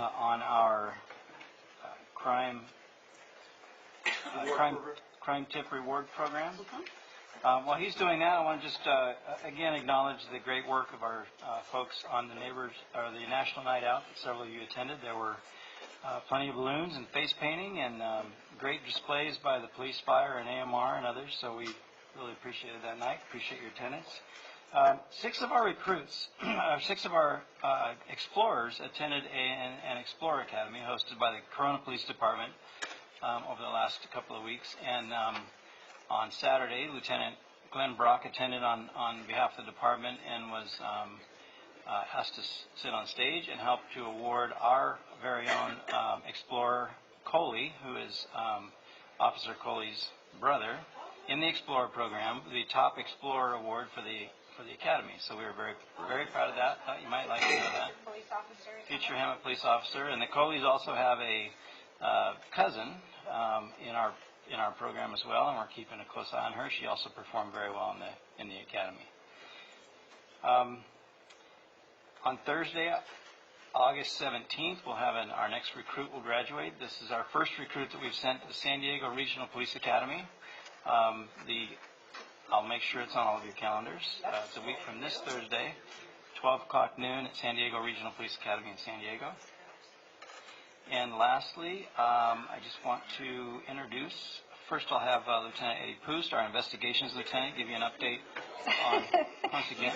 On our crime tip reward program. While he's doing that, I want to just again acknowledge the great work of our folks on the National Night Out that several of you attended. There were plenty of balloons and face painting and great displays by the police, fire, and AMR and others. So we really appreciated that night. Appreciate your attendance. 6 of our recruits, 6 of our explorers attended an Explorer Academy hosted by the Corona Police Department over the last couple of weeks. And on Saturday, Lieutenant Glenn Brock attended on behalf of the department and was asked to sit on stage and help to award our very own Explorer Coley, who is Officer Coley's brother, in the Explorer program, the top Explorer Award for the Academy. So we were very proud of that. Thought you might like to know that. Police officer. Future Hemet police officer. And the Coleys also have a cousin in our program as well, and we're keeping a close eye on her. She also performed very well in the Academy. On Thursday, August 17th, we'll have our next recruit will graduate. This is our first recruit that we've sent to the San Diego Regional Police Academy. I'll make sure it's on all of your calendars. It's a week from this Thursday, 12 o'clock noon at San Diego Regional Police Academy in San Diego. And lastly, I just want to introduce, first I'll have Lieutenant Eddie Poost, our investigations lieutenant, give you an update on, once again.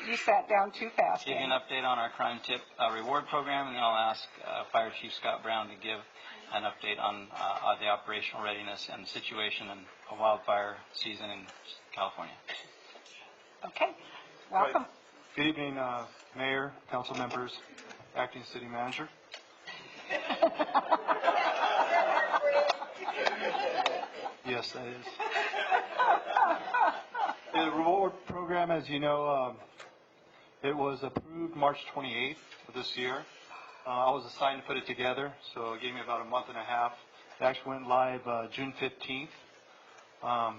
You sat down too fast. Give you an update on our crime tip reward program, and then I'll ask Fire Chief Scott Brown to give an update on the operational readiness and the situation in a wildfire season in California. Okay, welcome. Right. Good evening, Mayor, council members, acting city manager. Yes, that is. The reward program, as you know, it was approved March 28th of this year. I was assigned to put it together, so it gave me about a month and a half. It actually went live June 15th.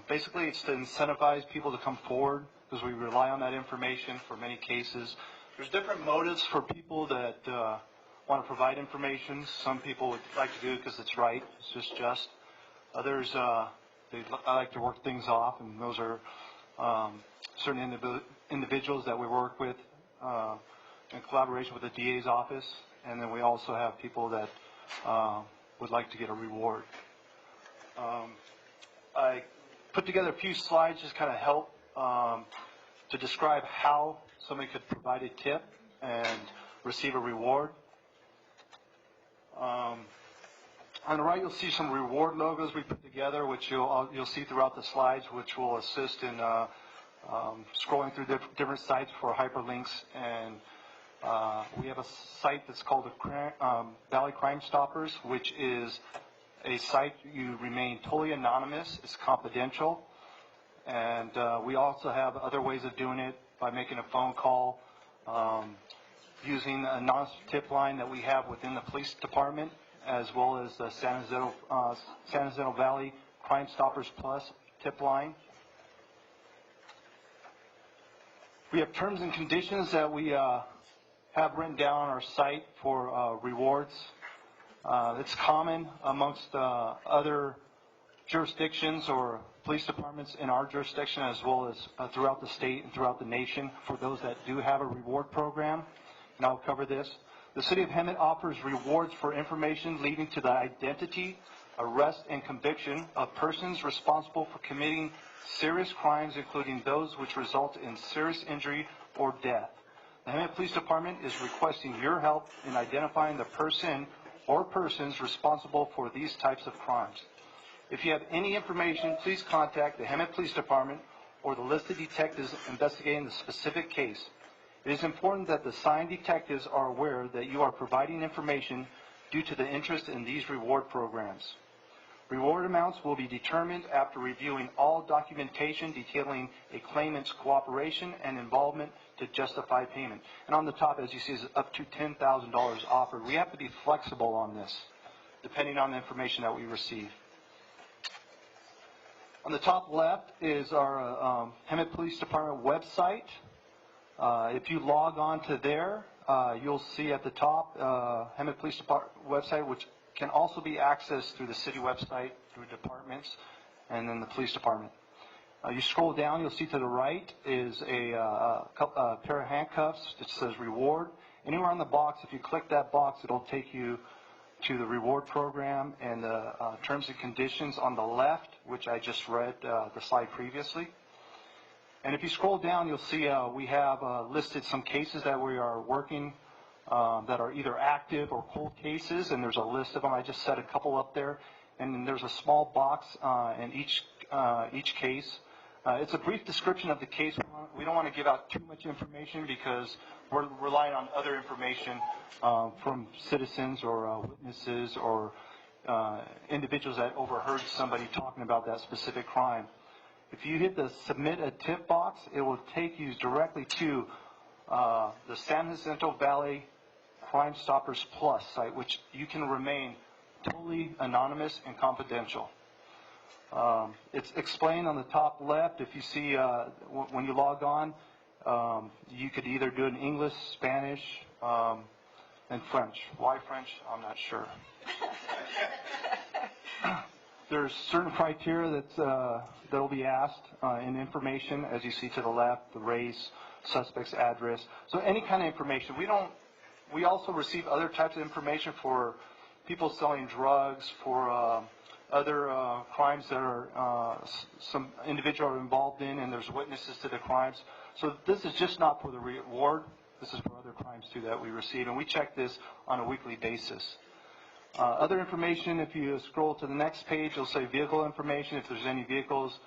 Basically, it's to incentivize people to come forward because we rely on that information for many cases. There's different motives for people that want to provide information. Some people would like to do it because it's right, it's just. Others, I like to work things off, and those are certain individuals that we work with in collaboration with the DA's office. And then we also have people that would like to get a reward. I put together a few slides just kind of help to describe how somebody could provide a tip and receive a reward. On the right, you'll see some reward logos we put together, which you'll see throughout the slides, which will assist in scrolling through different sites for hyperlinks. And we have a site that's called the Valley Crime Stoppers, which is a site you remain totally anonymous. It's confidential. And we also have other ways of doing it by making a phone call, using a anonymous tip line that we have within the police department, as well as the San Jacinto Valley Crime Stoppers Plus tip line. We have terms and conditions that we have written down on our site for rewards. It's common amongst other jurisdictions or police departments in our jurisdiction, as well as throughout the state and throughout the nation, for those that do have a reward program. And I'll cover this. The City of Hemet offers rewards for information leading to the identity, arrest, and conviction of persons responsible for committing serious crimes, including those which result in serious injury or death. The Hemet Police Department is requesting your help in identifying the person or persons responsible for these types of crimes. If you have any information, please contact the Hemet Police Department or the listed detectives investigating the specific case. It is important that the assigned detectives are aware that you are providing information due to the interest in these reward programs. Reward amounts will be determined after reviewing all documentation detailing a claimant's cooperation and involvement to justify payment. And on the top, as you see, is up to $10,000 offered. We have to be flexible on this, depending on the information that we receive. On the top left is our Hemet Police Department website. If you log on to there, you'll see at the top, Hemet Police Department website, which can also be accessed through the city website, through departments, and then the police department. You scroll down, you'll see to the right is a pair of handcuffs that says reward. Anywhere on the box, if you click that box, it'll take you to the reward program and the terms and conditions on the left, which I just read the slide previously. And if you scroll down, you'll see we have listed some cases that we are working that are either active or cold cases, and there's a list of them. I just set a couple up there, and then there's a small box in each case. It's a brief description of the case. We don't want to give out too much information because we're relying on other information from citizens or witnesses or individuals that overheard somebody talking about that specific crime. If you hit the submit a tip box, it will take you directly to the San Jacinto Valley Crime Stoppers Plus site, which you can remain totally anonymous and confidential. It's explained on the top left. If you see when you log on, you could either do it in English, Spanish, and French. Why French? I'm not sure. There's certain criteria that will be asked in information, as you see to the left, the race, suspect's address. So any kind of information. We also receive other types of information for people selling drugs, for other crimes that are some individual are involved in, and there's witnesses to the crimes. So this is just not for the reward. This is for other crimes too that we receive, and we check this on a weekly basis. Other information, if you scroll to the next page, it'll say vehicle information, if there's any vehicles.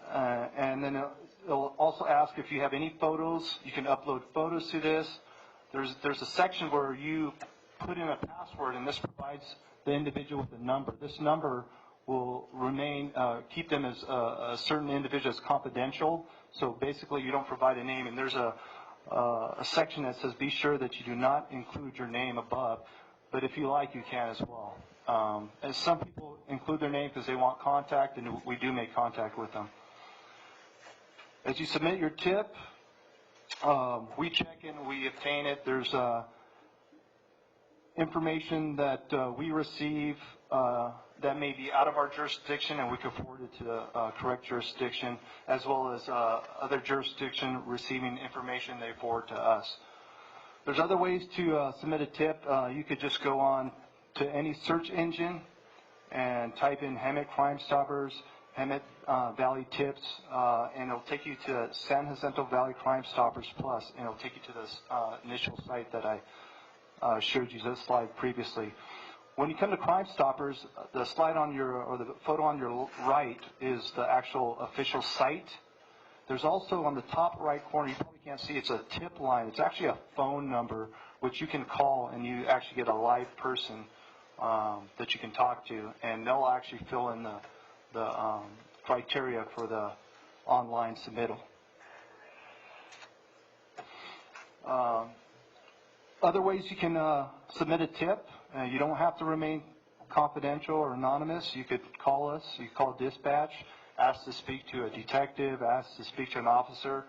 And then it'll also ask if you have any photos. You can upload photos to this. There's a section where you put in a password, and this provides the individual with a number. This number will remain, keep them as a certain individual as confidential. So basically, you don't provide a name. And there's a section that says be sure that you do not include your name above. But if you like, you can as well. And some people include their name because they want contact, and we do make contact with them. As you submit your tip, we check in, we obtain it. There's information that we receive that may be out of our jurisdiction, and we can forward it to the correct jurisdiction, as well as other jurisdiction receiving information they forward to us. There's other ways to submit a tip. You could just go on to any search engine and type in Hemet Crime Stoppers, Hemet Valley Tips, and it'll take you to San Jacinto Valley Crime Stoppers Plus, and it'll take you to this initial site that I showed you this slide previously. When you come to Crime Stoppers, the slide on your, or the photo on your right is the actual official site. There's also on the top right corner, you probably can't see, it's a tip line. It's actually a phone number which you can call, and you actually get a live person that you can talk to, and they'll actually fill in the criteria for the online submittal. Other ways you can submit a tip. You don't have to remain confidential or anonymous. You could call us. You could call dispatch, ask to speak to a detective, ask to speak to an officer.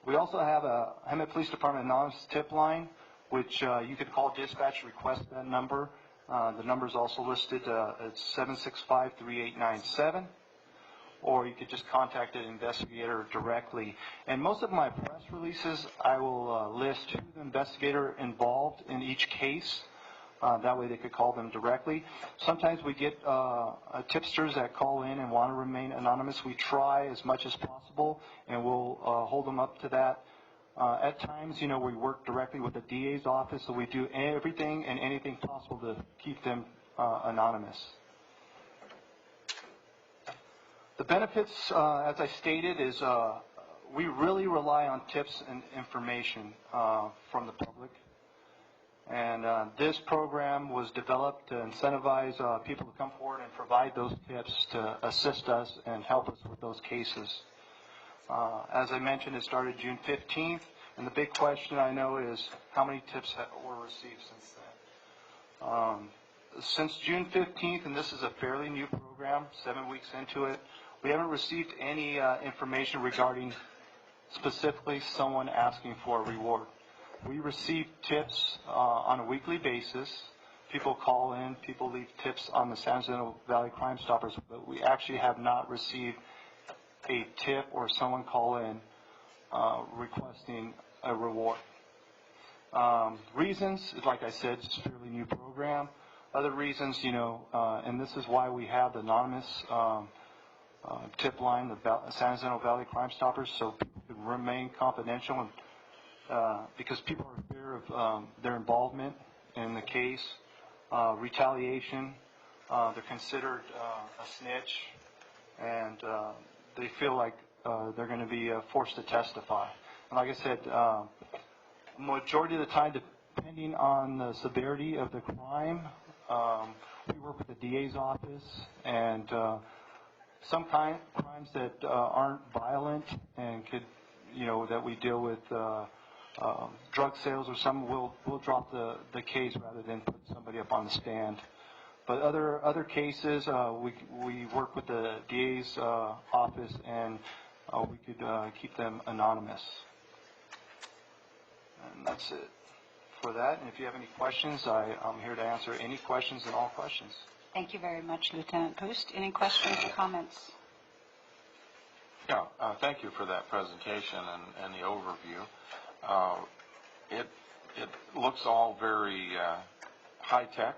We also have a Hemet Police Department anonymous tip line, which you could call dispatch, request that number. The number is also listed. It's 765-3897. Or you could just contact an investigator directly. And most of my press releases, I will list who the investigator involved in each case. That way they could call them directly. Sometimes we get tipsters that call in and want to remain anonymous. We try as much as possible, and we'll hold them up to that. At times, we work directly with the DA's office, so we do everything and anything possible to keep them anonymous. The benefits, as I stated, is we really rely on tips and information from the public. And this program was developed to incentivize people to come forward and provide those tips to assist us and help us with those cases. As I mentioned, it started June 15th, and the big question I know is how many tips were received since then. Since June 15th, and this is a fairly new program, 7 weeks into it, we haven't received any information regarding specifically someone asking for a reward. We receive tips on a weekly basis. People call in, people leave tips on the San Jacinto Valley Crime Stoppers, but we actually have not received a tip or someone call in requesting a reward. Reasons, like I said, it's a fairly new program. Other reasons, and this is why we have the anonymous tip line, the San Jacinto Valley Crime Stoppers, so people can remain confidential, and because people are in fear of their involvement in the case, retaliation. They're considered a snitch, and they feel like they're going to be forced to testify. And like I said, majority of the time, depending on the severity of the crime, we work with the DA's office, and some crimes that aren't violent and could, that we deal with drug sales or something, we'll drop the case rather than put somebody up on the stand. But other cases, we work with the DA's office, and we could keep them anonymous. And that's it for that. And if you have any questions, I'm here to answer any questions and all questions. Thank you very much, Lieutenant Poost. Any questions or comments? Yeah, thank you for that presentation and the overview. It looks all very high-tech.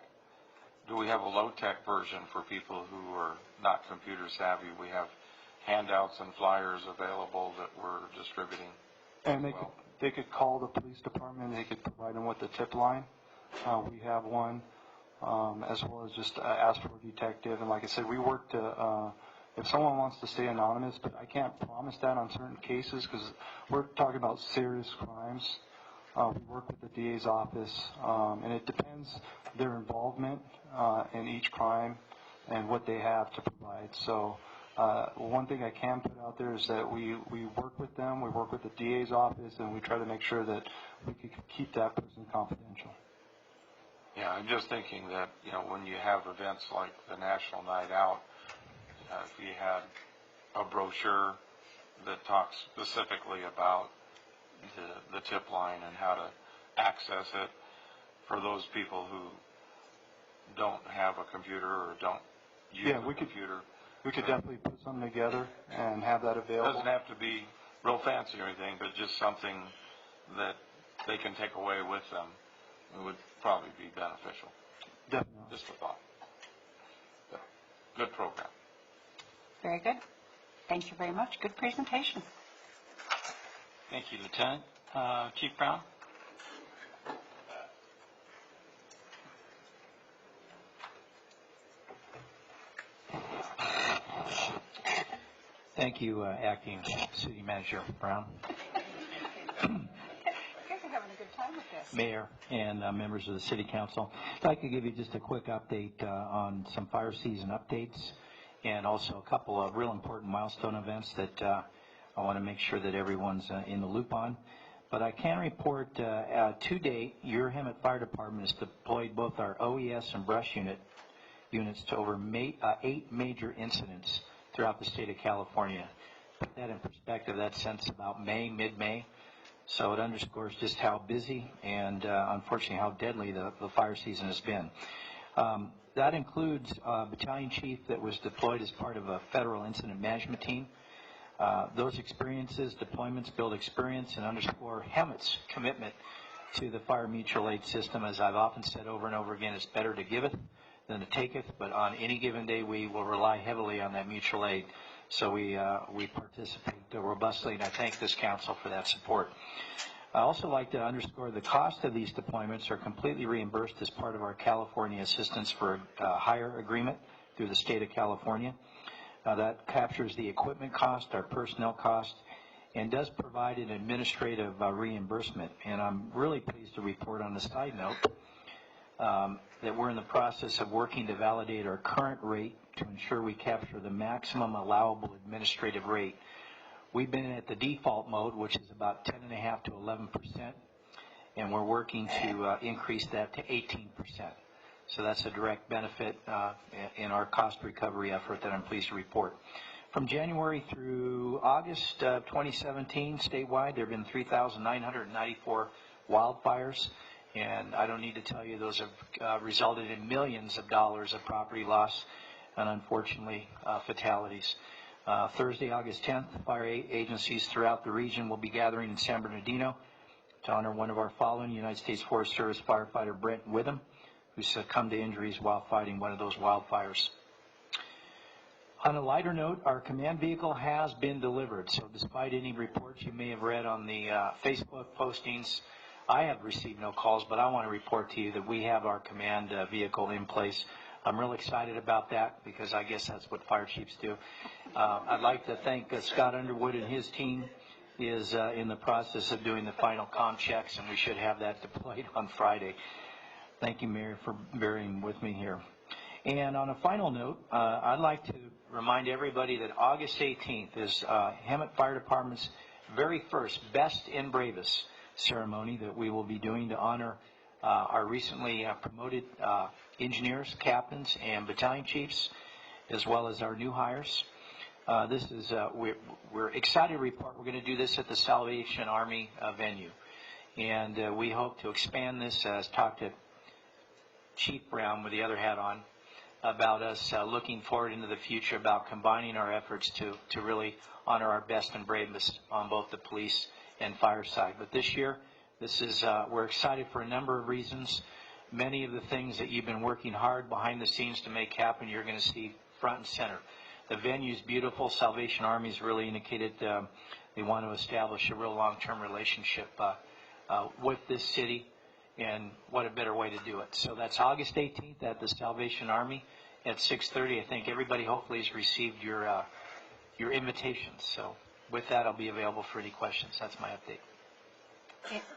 Do we have a low-tech version for people who are not computer savvy? We have handouts and flyers available that we're distributing. And they could call the police department. They could provide them with the tip line. We have one, as well as just ask for a detective. And like I said, we work to, if someone wants to stay anonymous, but I can't promise that on certain cases because we're talking about serious crimes. We work with the DA's office, and it depends their involvement in each crime and what they have to provide. So one thing I can put out there is that we work with them, we work with the DA's office, and we try to make sure that we can keep that person confidential. Yeah, I'm just thinking that, when you have events like the National Night Out, if you had a brochure that talks specifically about the tip line and how to access it for those people who don't have a computer or don't use a computer. We could definitely put something together and have that It available. doesn't have to be real fancy or anything, but just something that they can take away with them. It would probably be beneficial. Definitely. Just a thought. Good program. Very good. Thank you very much. Good presentation. Thank you, Lieutenant. Chief Brown? Thank you, Acting City Manager Brown, You guys are having a good time with this. Mayor, and members of the City Council. I'd like to give you just a quick update on some fire season updates and also a couple of real important milestone events that I want to make sure that everyone's in the loop on. But I can report to date, your Hemet Fire Department has deployed both our OES and brush units to over 8 major incidents throughout the state of California. Put that in perspective, that's since about mid-May. So it underscores just how busy and unfortunately how deadly the fire season has been. That includes a battalion chief that was deployed as part of a federal incident management team. Those experiences, deployments build experience and underscore Hemet's commitment to the fire mutual aid system. As I've often said over and over again, it's better to giveth than to taketh, but on any given day we will rely heavily on that mutual aid. So we participate robustly, and I thank this council for that support. I also like to underscore the cost of these deployments are completely reimbursed as part of our California Assistance for Hire agreement through the state of California. That captures the equipment cost, our personnel cost, and does provide an administrative reimbursement. And I'm really pleased to report on a side note that we're in the process of working to validate our current rate to ensure we capture the maximum allowable administrative rate. We've been at the default mode, which is about 10.5% to 11%, and we're working to increase that to 18%. So that's a direct benefit in our cost recovery effort that I'm pleased to report. From January through August 2017, statewide, there have been 3,994 wildfires. And I don't need to tell you, those have resulted in millions of dollars of property loss and, unfortunately, fatalities. Thursday, August 10th, fire agencies throughout the region will be gathering in San Bernardino to honor one of our following, United States Forest Service firefighter Brent Witham, who succumbed to injuries while fighting one of those wildfires. On a lighter note, our command vehicle has been delivered. So despite any reports you may have read on the Facebook postings, I have received no calls, but I want to report to you that we have our command vehicle in place. I'm real excited about that because I guess that's what fire chiefs do. I'd like to thank Scott Underwood and his team is in the process of doing the final comm checks, and we should have that deployed on Friday. Thank you, Mayor, for bearing with me here. And on a final note, I'd like to remind everybody that August 18th is Hemet Fire Department's very first Best and Bravest ceremony that we will be doing to honor our recently promoted engineers, captains, and battalion chiefs, as well as our new hires. This is we're excited to report we're going to do this at the Salvation Army venue, and we hope to expand this. Talk to Chief Brown with the other hat on about us looking forward into the future about combining our efforts to really honor our best and bravest on both the police and fire side. But this year, this is we're excited for a number of reasons. Many of the things that you've been working hard behind the scenes to make happen, you're going to see front and center. The venue's beautiful. Salvation Army's really indicated they want to establish a real long-term relationship with this city, and what a better way to do it. So that's August 18th at the Salvation Army at 6:30. I think everybody hopefully has received your invitations. So with that, I'll be available for any questions. That's my update.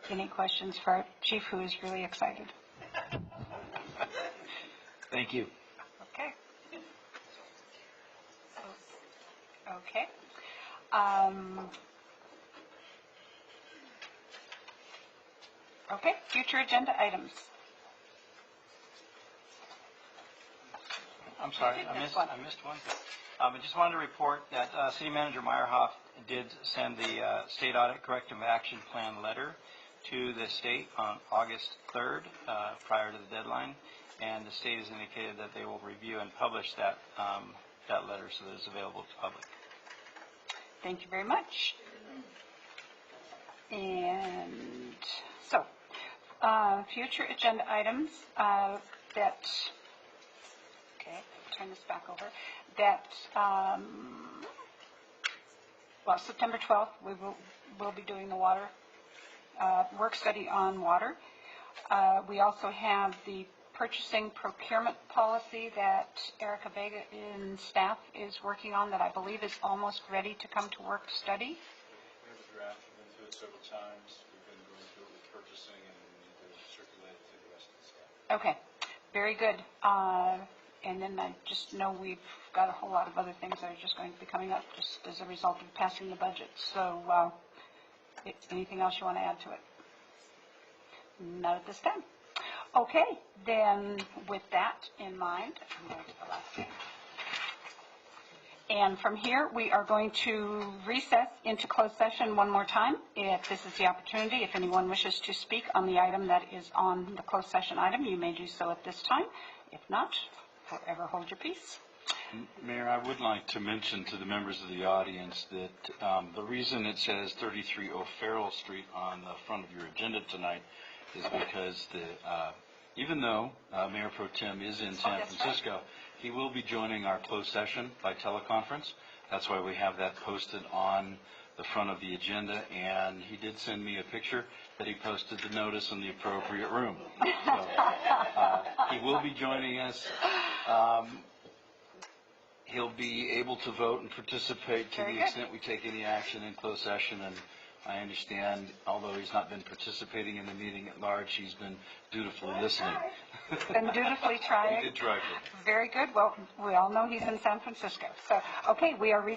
Any questions for our chief, who is really excited? Thank you. Okay. Okay. Okay, future agenda items. I'm sorry, I missed one. I just wanted to report that City Manager Meyerhoff did send the State Audit Corrective Action Plan letter to the state on August 3rd, prior to the deadline, and the state has indicated that they will review and publish that letter so that it's available to the public. Thank you very much. And so, future agenda items that, okay, turn this back over, that, well, September 12th, we'll be doing the water, work study on water. We also have the purchasing procurement policy that Erica Vega in staff is working on that I believe is almost ready to come to work study. We have a draft. We've been through it several times. We've been going through it with purchasing, and we need to circulate it to the rest of the staff. Okay, very good. And then I just know we've got a whole lot of other things that are just going to be coming up just as a result of passing the budget. So anything else you want to add to it? Not at this time. Okay, then with that in mind, I'm going to the last one. And from here, we are going to recess into closed session one more time. If this is the opportunity, if anyone wishes to speak on the item that is on the closed session item, you may do so at this time. If not, forever hold your peace. Mayor, I would like to mention to the members of the audience that the reason it says 33 O'Farrell Street on the front of your agenda tonight is because even though Mayor Pro Tem is in San Francisco, he will be joining our closed session by teleconference. That's why we have that posted on the front of the agenda, and he did send me a picture that he posted the notice in the appropriate room. So, he will be joining us. He'll be able to vote and participate to the extent we take any action in closed session, and I understand, although he's not been participating in the meeting at large, he's been dutifully listening. And dutifully trying. He did try to. Very good. Well, we all know he's in San Francisco. So, okay, we are